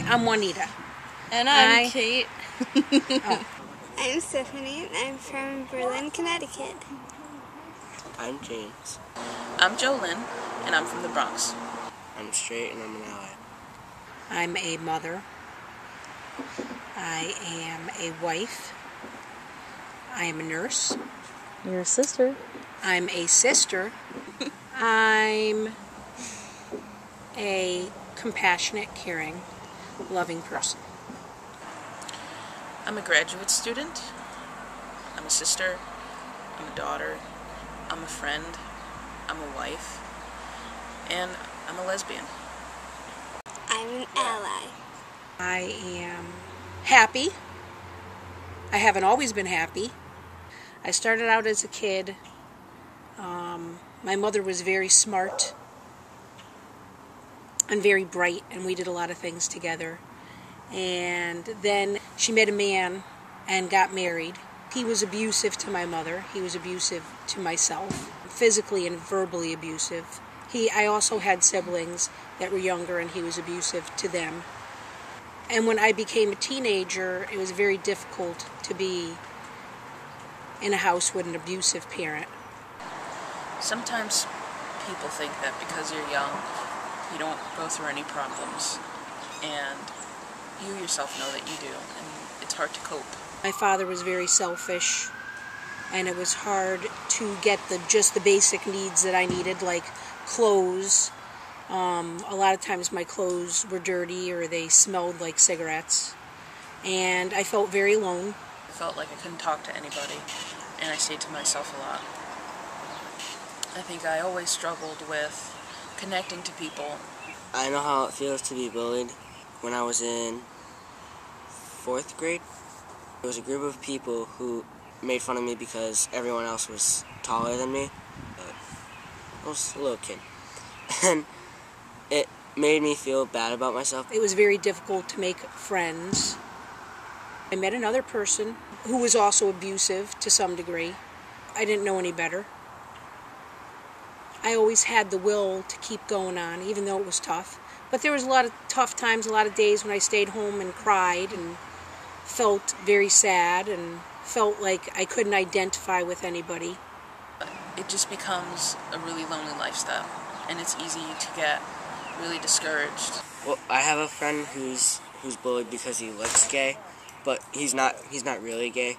I'm Juanita. And I'm Kate. Oh. I'm Stephanie, and I'm from Berlin, Connecticut. I'm James. I'm Jolynn, and I'm from the Bronx. I'm straight, and I'm an ally. I'm a mother. I am a wife. I am a nurse. You're a sister. I'm a sister. I'm a compassionate, caring, loving person. I'm a graduate student. I'm a sister. I'm a daughter. I'm a friend. I'm a wife. And I'm a lesbian. I'm an ally. I am happy. I haven't always been happy. I started out as a kid. My mother was very smart and very bright, and we did a lot of things together. And then she met a man and got married. He was abusive to my mother. He was abusive to myself, physically and verbally abusive. I also had siblings that were younger, and he was abusive to them. And when I became a teenager, it was very difficult to be in a house with an abusive parent. Sometimes people think that because you're young, you don't go through any problems. And you yourself know that you do, and it's hard to cope. My father was very selfish, and it was hard to get just the basic needs that I needed, like clothes. A lot of times my clothes were dirty or they smelled like cigarettes, and I felt very alone. I felt like I couldn't talk to anybody, and I stayed to myself a lot. I think I always struggled with connecting to people. I know how it feels to be bullied. When I was in 4th grade, there was a group of people who made fun of me because everyone else was taller than me. I was a little kid. And it made me feel bad about myself. It was very difficult to make friends. I met another person who was also abusive to some degree. I didn't know any better. I always had the will to keep going on, even though it was tough. But there was a lot of tough times, a lot of days when I stayed home and cried and felt very sad and felt like I couldn't identify with anybody. It just becomes a really lonely lifestyle, and it's easy to get really discouraged. Well, I have a friend who's bullied because he looks gay, but he's not really gay.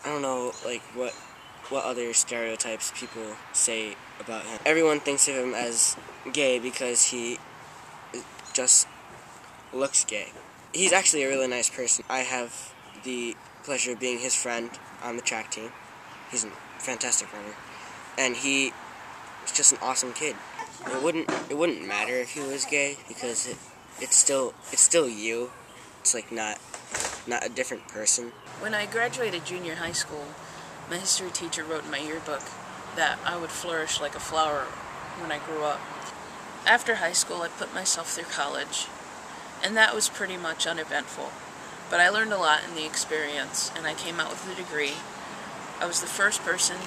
I don't know what other stereotypes people say about him. Everyone thinks of him as gay because he just looks gay. He's actually a really nice person. I have the pleasure of being his friend on the track team. He's a fantastic runner, and he is just an awesome kid. It wouldn't matter if he was gay because it's still you. It's like not a different person. When I graduated junior high school, my history teacher wrote in my yearbook that I would flourish like a flower when I grew up. After high school, I put myself through college, and that was pretty much uneventful. But I learned a lot in the experience, and I came out with a degree. I was the first person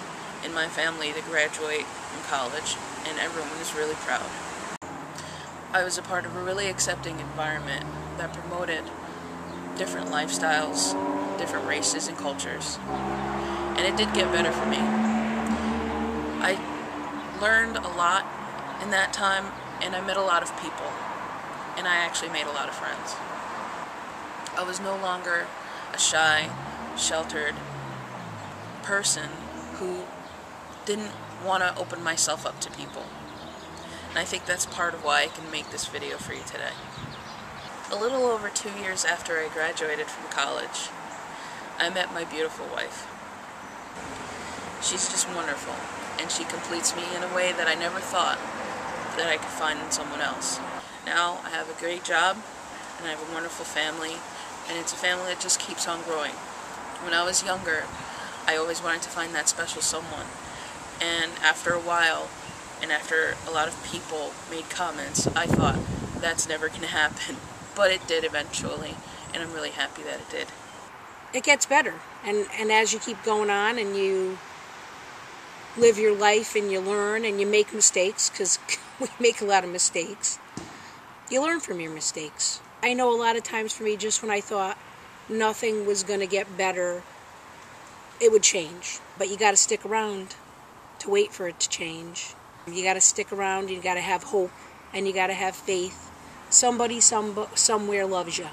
in my family to graduate from college, and everyone was really proud. I was a part of a really accepting environment that promoted different lifestyles, different races and cultures. And it did get better for me. I learned a lot in that time, and I met a lot of people, and I actually made a lot of friends. I was no longer a shy, sheltered person who didn't want to open myself up to people. And I think that's part of why I can make this video for you today. A little over 2 years after I graduated from college, I met my beautiful wife. She's just wonderful, and she completes me in a way that I never thought that I could find in someone else. Now I have a great job, and I have a wonderful family, and it's a family that just keeps on growing. When I was younger, I always wanted to find that special someone, and after a while, and after a lot of people made comments, I thought, that's never going to happen. But it did eventually, and I'm really happy that it did. It gets better, and as you keep going on and you live your life and you learn and you make mistakes, because we make a lot of mistakes, you learn from your mistakes. I know a lot of times for me, just when I thought nothing was going to get better, it would change. But you got to stick around to wait for it to change. You got to stick around, you got to have hope, and you got to have faith. Somebody somewhere loves you.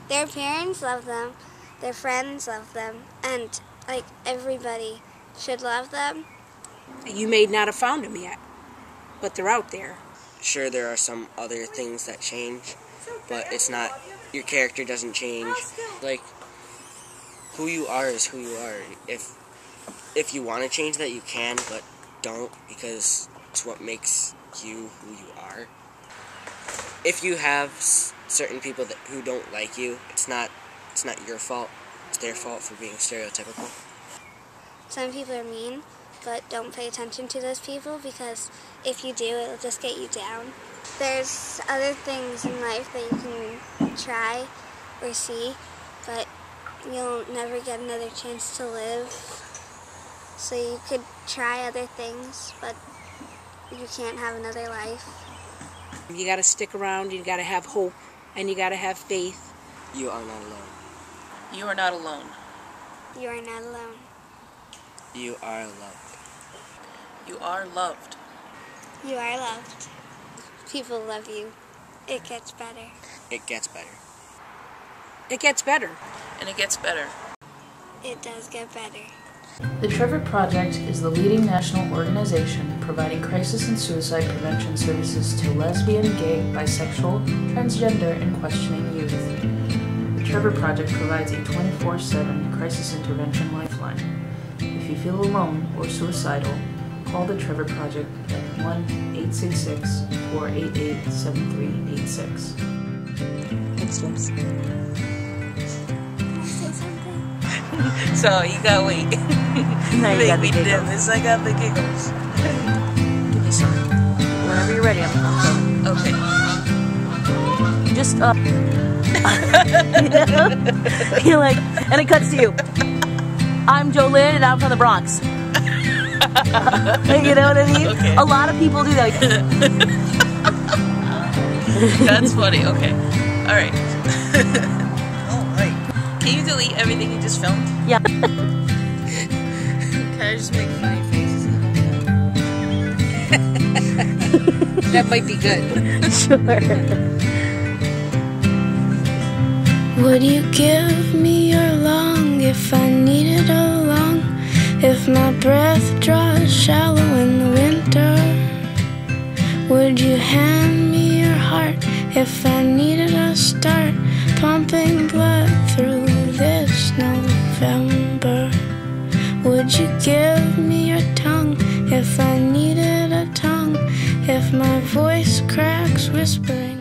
Their parents love them, their friends love them, and like everybody should love them. You may not have found them yet, but they're out there. Sure, there are some other things that change, but it's not, your character doesn't change. Like, who you are is who you are. If you want to change that, you can, but don't, because it's what makes you who you are. If you have certain people who don't like you, it's not your fault. It's their fault for being stereotypical. Some people are mean, but don't pay attention to those people, because if you do, it'll just get you down. There's other things in life that you can try or see, but you'll never get another chance to live. So you could try other things, but you can't have another life. You got to stick around, you got to have hope, and you got to have faith. You are not alone. You are not alone. You are not alone. You are loved. You are loved. You are loved. People love you. It gets better. It gets better. It gets better. And it gets better. It does get better. The Trevor Project is the leading national organization providing crisis and suicide prevention services to lesbian, gay, bisexual, transgender, and questioning youth. The Trevor Project provides a 24/7 crisis intervention lifeline. If you feel alone or suicidal, call the Trevor Project at 1-866-488-7386. Thanks, James. Can I say something? So, you gotta wait. Now you got the We did giggles. this, I got the giggles. Give me some. Whenever you're ready, I'm coming. Okay. Just, you know? You're like, and it cuts to you. I'm Jolynn, and I'm from the Bronx. You know what I mean? Okay. A lot of people do that. That's funny, okay. Alright. Alright. Can you delete everything you just filmed? Yeah. Can I just make funny faces? That might be good. Sure. Would you give me your lung if I needed a lung? If my breath draws shallow in the winter? Would you hand me your heart if I needed a start pumping blood through this November? Would you give me your tongue if I needed a tongue? If my voice cracks whispering